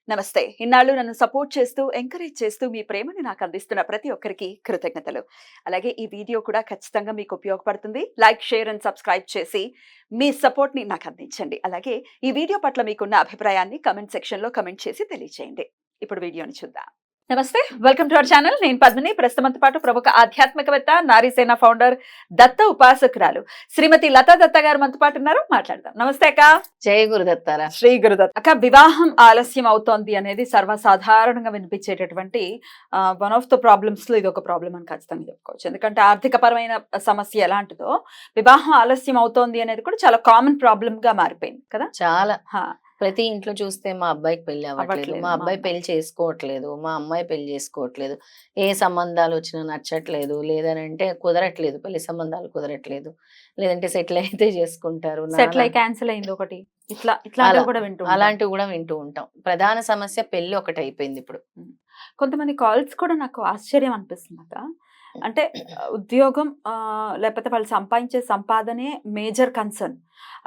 నమస్తే. ఇన్నాళ్ళు నన్ను సపోర్ట్ చేస్తూ, ఎంకరేజ్ చేస్తూ మీ ప్రేమని నాకు అందిస్తున్న ప్రతి ఒక్కరికి కృతజ్ఞతలు. అలాగే ఈ వీడియో కూడా ఖచ్చితంగా మీకు ఉపయోగపడుతుంది. లైక్, షేర్ అండ్ సబ్స్క్రైబ్ చేసి మీ సపోర్ట్‌ని నాకు అందించండి. అలాగే ఈ వీడియో పట్ల మీకున్న అభిప్రాయాన్ని కామెంట్ సెక్షన్‌లో కామెంట్ చేసి తెలియజేయండి. ఇప్పుడు వీడియోని చూద్దాం. నమస్తే. Welcome to our channel. నేను పద్మిని. ప్రస్తుతంతో పాటు ప్రముఖ ఆధ్యాత్మికవేత్త, నారీసేన ఫౌండర్, దత్త ఉపాసకురాలు శ్రీమతి లతా దత్త గారు మనతో పాటు ఉన్నారు. మాట్లాడదాం. నమస్తే అక్క. జై గురుదత్తారా. శ్రీ గురుదత్త. అక్క, వివాహం ఆలస్యం అవుతోంది అనేది సర్వసాధారణంగా వినిపించేటటువంటి వన్ ఆఫ్ ద ప్రాబ్లమ్స్ లో ఇది ఒక ప్రాబ్లం అని ఖచ్చితంగా చెప్పుకోవచ్చు. ఎందుకంటే ఆర్థిక పరమైన సమస్య ఎలాంటిదో వివాహం ఆలస్యం అవుతోంది అనేది కూడా చాలా కామన్ ప్రాబ్లమ్ గా మారిపోయింది కదా. చాలా ప్రతి ఇంట్లో చూస్తే మా అబ్బాయికి పెళ్లి అవ్వట్లేదు, మా అబ్బాయి పెళ్లి చేసుకోవట్లేదు, మా అమ్మాయి పెళ్లి చేసుకోవట్లేదు, ఏ సంబంధాలు వచ్చినా నచ్చట్లేదు, లేదనంటే కుదరట్లేదు, పెళ్లి సంబంధాలు కుదరట్లేదు, లేదంటే సెటిల్ అయితే చేసుకుంటారు, సెటిల్ అయి క్యాన్సిల్ అయింది ఒకటి, అలాంటివి కూడా వింటూ ఉంటాం. ప్రధాన సమస్య పెళ్లి ఒకటి అయిపోయింది ఇప్పుడు. కొంతమంది కాల్స్ కూడా నాకు ఆశ్చర్యం అనిపిస్తుంది అక్క. అంటే ఉద్యోగం లేకపోతే వాళ్ళు సంపాదించే సంపాదనే మేజర్ కన్సర్న్.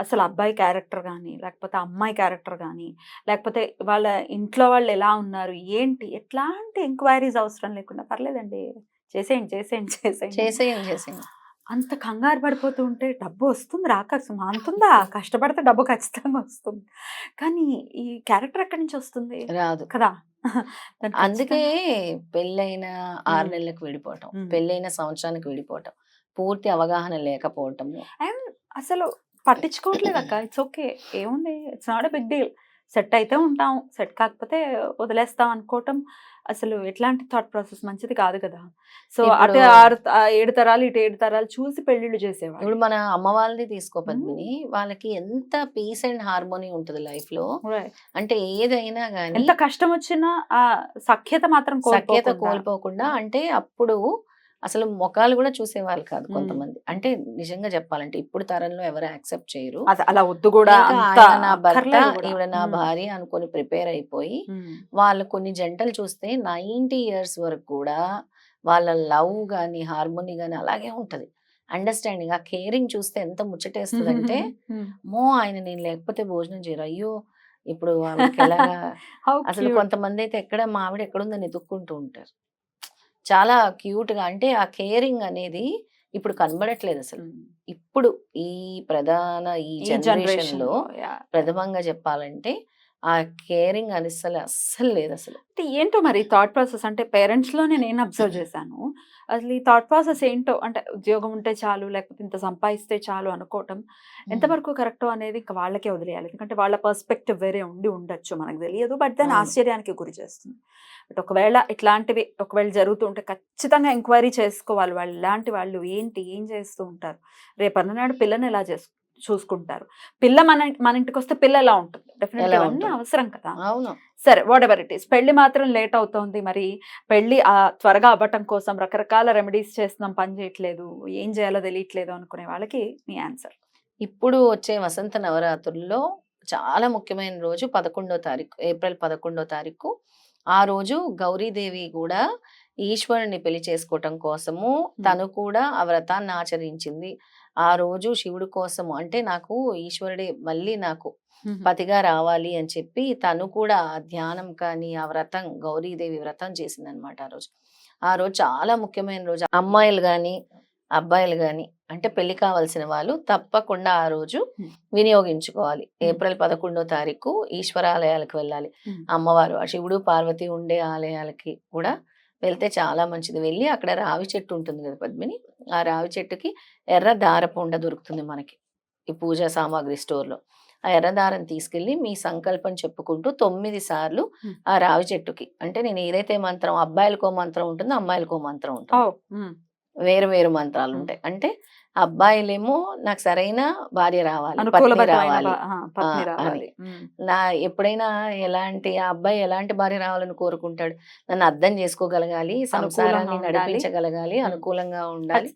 అసలు అబ్బాయి క్యారెక్టర్ కానీ, లేకపోతే అమ్మాయి క్యారెక్టర్ కానీ, లేకపోతే వాళ్ళ ఇంట్లో వాళ్ళు ఎలా ఉన్నారు, ఏంటి, ఎట్లాంటి ఎంక్వైరీస్ అవసరం లేకుండా పర్లేదండి, చేసేయండి చేసేయండి చేసేయండి చేసేయండి చేసేయండి అంత కంగారు పడిపోతూ ఉంటే డబ్బు వస్తుంది రాక అంతుందా? కష్టపడితే డబ్బు ఖచ్చితంగా వస్తుంది, కానీ ఈ క్యారెక్టర్ ఎక్కడి నుంచి వస్తుంది? రాదు కదా. అందుకే పెళ్ళైన 6 నెలలకు విడిపోవటం, పెళ్ళైన సంవత్సరానికి విడిపోవటం, పూర్తి అవగాహన లేకపోవటము, అండ్ అసలు పట్టించుకోవట్లేదు అక్క. ఇట్స్ ఓకే, ఏముంది, it's not a big deal. Set అయితే ఉంటాం, సెట్ కాకపోతే వదిలేస్తాం అనుకోవటం అసలు ఎట్లాంటి థాట్ ప్రాసెస్ మంచిది కాదు కదా. సో అటు 7 తరాలు ఇటు 7 తరాలు చూసి పెళ్లిళ్ళు చేసేవాళ్ళు. ఇప్పుడు మన అమ్మ వాళ్ళది తీసుకో పద్మిని, వాళ్ళకి ఎంత పీస్ అండ్ హార్మోనీ ఉంటుంది లైఫ్ లో. అంటే ఏదైనా గానీ ఎంత కష్టం వచ్చినా ఆ సఖ్యత మాత్రం కోల్పోకుండా, అంటే అప్పుడు అసలు ముఖాలు కూడా చూసేవాళ్ళు కాదు కొంతమంది. అంటే నిజంగా చెప్పాలంటే ఇప్పుడు తరంలో ఎవరు యాక్సెప్ట్ చేయరు. అలా వద్దు కూడా, నా భర్త ఈవిడ నా భార్య అనుకొని ప్రిపేర్ అయిపోయి వాళ్ళు కొన్ని జంటలు చూస్తే 90 years వరకు కూడా వాళ్ళ లవ్ గాని హార్మోనీ గాని అలాగే ఉంటది. అండర్స్టాండింగ్, ఆ కేరింగ్ చూస్తే ఎంత ముచ్చటేస్తుంది అంటే, మో ఆయన నేను లేకపోతే భోజనం చేయరు, అయ్యో ఇప్పుడు ఆవిడకి ఎలాగా అసలు కొంతమంది అయితే ఎక్కడ మా ఆవిడ ఎక్కడుందని ఎదుక్కుంటూ ఉంటారు. చాలా క్యూట్ గా, అంటే ఆ కేరింగ్ అనేది ఇప్పుడు కనబడట్లేదు అసలు. ఇప్పుడు ఈ ఈ జనరేషన్ లో ప్రథమంగా చెప్పాలంటే ఆ కేరింగ్ అని అస్సలు లేదు అసలు. ఏంటో మరి థాట్ ప్రాసెస్, అంటే పేరెంట్స్ లోనే నేను అబ్జర్వ్ చేశాను. అసలు ఈ థాట్ ప్రాసెస్ ఏంటో, అంటే ఉద్యోగం ఉంటే చాలు, లేకపోతే ఇంత సంపాదిస్తే చాలు అనుకోవటం ఎంతవరకు కరెక్టో అనేది ఇంకా వాళ్ళకే వదిలేయాలి. ఎందుకంటే వాళ్ళ పర్స్పెక్టివ్ వేరే ఉండొచ్చు, మనకు తెలియదు. బట్ దాని ఆశ్చర్యానికి గురి చేస్తుంది. బట్ ఒకవేళ ఇట్లాంటివి జరుగుతూ ఉంటే ఖచ్చితంగా ఎంక్వైరీ చేసుకోవాలి. వాళ్ళు ఇలాంటి వాళ్ళు ఏంటి, ఏం చేస్తూ ఉంటారు, రేపన్ననాడు పిల్లని ఎలా చూసుకుంటారు, పిల్ల మన ఇంటికి వస్తే పిల్ల ఎలా ఉంటుంది, డెఫినెట్గా అవన్నీ అవసరం కదా. అవును. సరే, వాట్ ఎవర్ ఇట్ ఈస్, పెళ్లి మాత్రం లేట్ అవుతోంది. మరి పెళ్లి త్వరగా అవ్వటం కోసం రకరకాల రెమెడీస్ చేస్తున్నాం, పని చేయట్లేదు, ఏం చేయాలో తెలియట్లేదు అనుకునే వాళ్ళకి మీ ఆన్సర్? ఇప్పుడు వచ్చే వసంత నవరాత్రుల్లో చాలా ముఖ్యమైన రోజు 11వ తారీఖు, ఏప్రిల్ 11వ తారీఖు. ఆ రోజు గౌరీదేవి కూడా ఈశ్వరుని పెళ్లి చేసుకోవటం కోసము తను కూడా ఆ వ్రతాన్ని ఆచరించింది. ఆ రోజు శివుడి కోసము, అంటే నాకు ఈశ్వరుడే మళ్ళీ నాకు పతిగా రావాలి అని చెప్పి తను కూడా ఆ ధ్యానం కానీ ఆ వ్రతం, గౌరీదేవి వ్రతం చేసింది అనమాట. ఆ రోజు చాలా ముఖ్యమైన రోజు. అమ్మాయిలు గాని అబ్బాయిలు గాని, అంటే పెళ్లి కావాల్సిన వాళ్ళు తప్పకుండా ఆ రోజు వినియోగించుకోవాలి. ఏప్రిల్ 11వ తారీఖు ఈశ్వరాలయాలకు వెళ్ళాలి. అమ్మవారు, ఆ శివుడు పార్వతి ఉండే ఆలయాలకి కూడా వెళ్తే చాలా మంచిది. వెళ్ళి అక్కడ రావి చెట్టు ఉంటుంది కదా పద్మిని, ఆ రావి చెట్టుకి ఎర్ర దారపు ఉండ దొరుకుతుంది మనకి ఈ పూజా సామాగ్రి స్టోర్లో. ఆ ఎర్ర దారం తీసుకెళ్ళి మీ సంకల్పం చెప్పుకుంటూ 9 సార్లు ఆ రావి చెట్టుకి, అంటే నేను ఏదైతే మంత్రం, అబ్బాయిలకో మంత్రం ఉంటుందో అమ్మాయిలకో మంత్రం ఉంటుంది, వేరు మంత్రాలు ఉంటాయి. అంటే అబ్బాయిలేమో నాకు సరైన భార్య రావాలి, పత్ని రావాలి అని. ఎప్పుడైనా ఎలాంటి ఆ అబ్బాయి ఎలాంటి భార్య రావాలని కోరుకుంటాడు, నన్ను అర్థం చేసుకోగలగాలి, సంసారాన్ని నడిపించగలగాలి, అనుకూలంగా ఉండాలి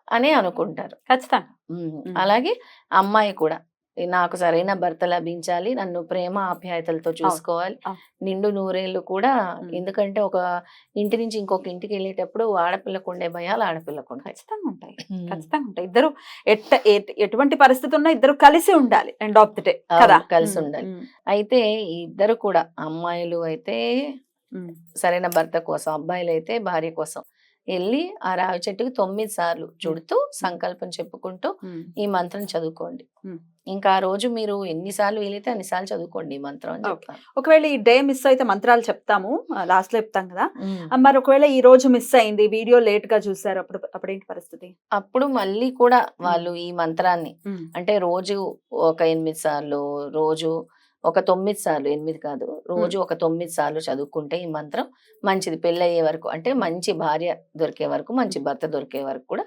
అని అనుకుంటారు ఖచ్చితంగా. అలాగే అమ్మాయి కూడా నాకు సరైన భర్త లభించాలి, నన్ను ప్రేమ ఆప్యాయతలతో చూసుకోవాలి, అవును. నిండు నూరేళ్ళు కూడా. ఉమ్. ఎందుకంటే ఒక ఇంటి నుంచి ఇంకొక ఇంటికి వెళ్ళేటప్పుడు ఆడపిల్లకు ఉండే భయాలు ఆడపిల్లకు ఉంటాయి. ఖచ్చితంగా ఉంటాయి. ఖచ్చితంగా ఉంటాయి. ఇద్దరు ఎటువంటి పరిస్థితి ఉన్నా ఇద్దరు కలిసి ఉండాలి ఎండ్ ఆఫ్ ది డే కదా. అవును, కలిసి ఉండాలి. అయితే ఈ ఇద్దరు కూడా, అమ్మాయిలు అయితే సరైన భర్త కోసం, అబ్బాయిలు అయితే భార్య కోసం వెళ్ళి ఆ రావి చెట్టుకి 9 సార్లు చుడుతూ సంకల్పం చెప్పుకుంటూ ఈ మంత్రం చదువుకోండి. ఇంకా ఆ రోజు మీరు ఎన్నిసార్లు వీలైతే అన్నిసార్లు చదువుకోండి ఈ మంత్రం అని చెప్తాను. ఒకవేళ ఈ డే మిస్ అయితే మంత్రాలు చెప్తాము, లాస్ట్ లో చెప్తాం కదా, మరి ఒకవేళ ఈ రోజు మిస్ అయింది, వీడియో లేట్ గా చూసారు, అప్పుడేంటి పరిస్థితి? అప్పుడు మళ్ళీ కూడా వాళ్ళు ఈ మంత్రాన్ని అంటే రోజు ఒక 8 సార్లు, రోజు ఒక 9 సార్లు, 8 కాదు, రోజు ఒక 9 సార్లు చదువుకుంటే ఈ మంత్రం మంచిది. పెళ్ళయ్యే వరకు, అంటే మంచి భార్య దొరికే వరకు, మంచి భర్త దొరికే వరకు కూడా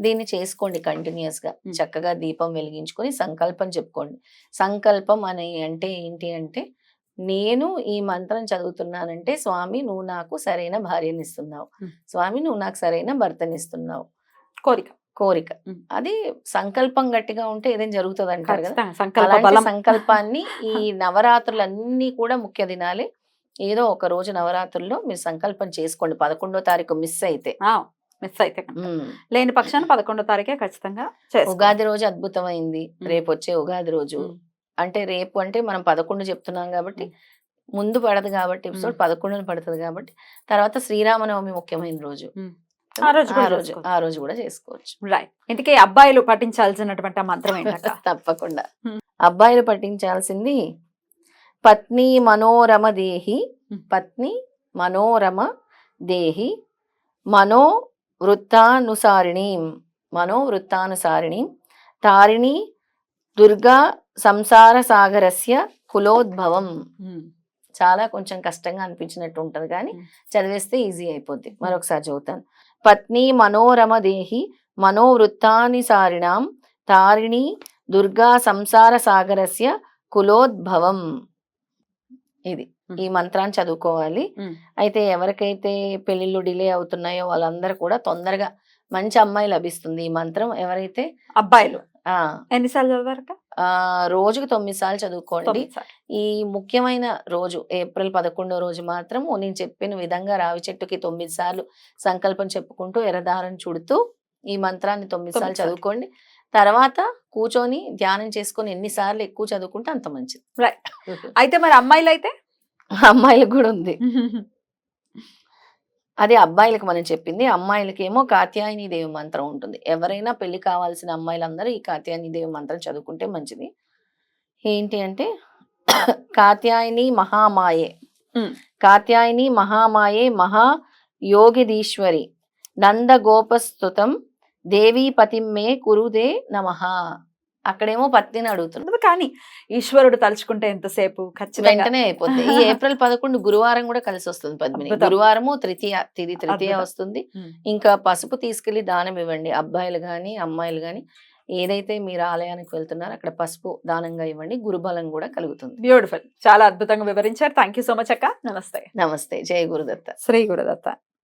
దీన్ని చేసుకోండి కంటిన్యూస్ గా. చక్కగా దీపం వెలిగించుకొని సంకల్పం చెప్పుకోండి. సంకల్పం అని అంటే ఏంటి అంటే, నేను ఈ మంత్రం చదువుతున్నానంటే స్వామి నువ్వు నాకు సరైన భార్యనిస్తున్నావు, స్వామి నువ్వు నాకు సరైన భర్తనిస్తున్నావు. కోరిక అది సంకల్పం గట్టిగా ఉంటే ఏదైనా జరుగుతుంది అంటారు కదా. అలాంటి సంకల్పాన్ని ఈ నవరాత్రులన్నీ కూడా ముఖ్య దినాలే. ఏదో ఒక రోజు నవరాత్రుల్లో మీరు సంకల్పం చేసుకోండి. 11వ తారీఖు మిస్ అయితే లేని పక్షాన 11వ తారీఖే ఖచ్చితంగా. ఉగాది రోజు అద్భుతమైంది. రేపు వచ్చే ఉగాది రోజు అంటే, రేపు అంటే మనం 11 చెప్తున్నాం కాబట్టి ముందు పడదు కాబట్టి, ఎపిసోడ్ 11 పడుతుంది కాబట్టి, తర్వాత శ్రీరామనవమి ముఖ్యమైన రోజు, ఆ రోజు కూడా చేసుకోవచ్చు. రైట్. ఇంతకీ అబ్బాయిలు పఠించాల్సినటువంటి మంత్రం ఏంటంటే? తప్పకుండా అబ్బాయిలు పఠించాల్సింది పత్ని మనోరమ దేహి, పత్ని మనోరమ దేహి, మనోవృత్తానుసారిణి తారిణి దుర్గా సంసార సాగరస్య కులోద్భవం. చాలా కొంచెం కష్టంగా అనిపించినట్టు ఉంటది కానీ చదివేస్తే ఈజీ అయిపోద్ది. మరొకసారి చదువుతాను. పత్ని మనోరమ దేహి, మనోవృత్తానుసారిణాం తారిణి దుర్గా సంసార సాగరస్య కులోద్భవం. ఇది ఈ మంత్రాన్ని చదువుకోవాలి. అయితే ఎవరికైతే పెళ్లిళ్ళు డిలే అవుతున్నాయో వాళ్ళందరూ కూడా తొందరగా మంచి అమ్మాయి లభిస్తుంది ఈ మంత్రం. ఎవరైతే అబ్బాయిలు ఎన్నిసార్లు చదవారట? రోజుకి 9 సార్లు చదువుకోండి. ఈ ముఖ్యమైన రోజు ఏప్రిల్ 11వ రోజు మాత్రం నేను చెప్పిన విధంగా రావి చెట్టుకి 9 సార్లు సంకల్పం చెప్పుకుంటూ ఎర్రదారం చుడుతూ ఈ మంత్రాన్ని 9 సార్లు చదువుకోండి. తర్వాత కూర్చొని ధ్యానం చేసుకొని ఎన్నిసార్లు ఎక్కువ చదువుకుంటే అంత మంచిది. అయితే మరి అమ్మాయిలు అయితే? అమ్మాయిలకు కూడా ఉంది. అదే అబ్బాయిలకు మనం చెప్పింది. అమ్మాయిలకి ఏమో కాత్యాయని దేవి మంత్రం ఉంటుంది. ఎవరైనా పెళ్లి కావాల్సిన అమ్మాయిలందరూ ఈ కాత్యాయని దేవి మంత్రం చదువుకుంటే మంచిది. ఏంటి అంటే, కాత్యాయని మహామాయే, కాత్యాయని మహామాయే మహా యోగిదీశ్వరి నందగోపస్తుతం దేవీ పతిమ్మే కురుదే నమః. అక్కడేమో పత్నిని అడుగుతున్నారు కానీ ఈశ్వరుడు తలుచుకుంటే ఎంతసేపు ఖచ్చితంగా వెంటనే అయిపోతుంది. ఈ ఏప్రిల్ 11 గురువారం కూడా కలిసి వస్తుంది పద్మిని. గురువారము తృతీయ వస్తుంది. ఇంకా పసుపు తీసుకెళ్లి దానం ఇవ్వండి. అబ్బాయిలు గాని అమ్మాయిలు గాని ఏదైతే మీరు ఆలయానికి వెళ్తున్నారో అక్కడ పసుపు దానంగా ఇవ్వండి. గురుబలం కూడా కలుగుతుంది. బ్యూటిఫుల్. చాలా అద్భుతంగా వివరించారు. థ్యాంక్ యూ సో మచ్ అక్క. నమస్తే. నమస్తే. జయ గురుదత్త. శ్రీ గురుదత్త.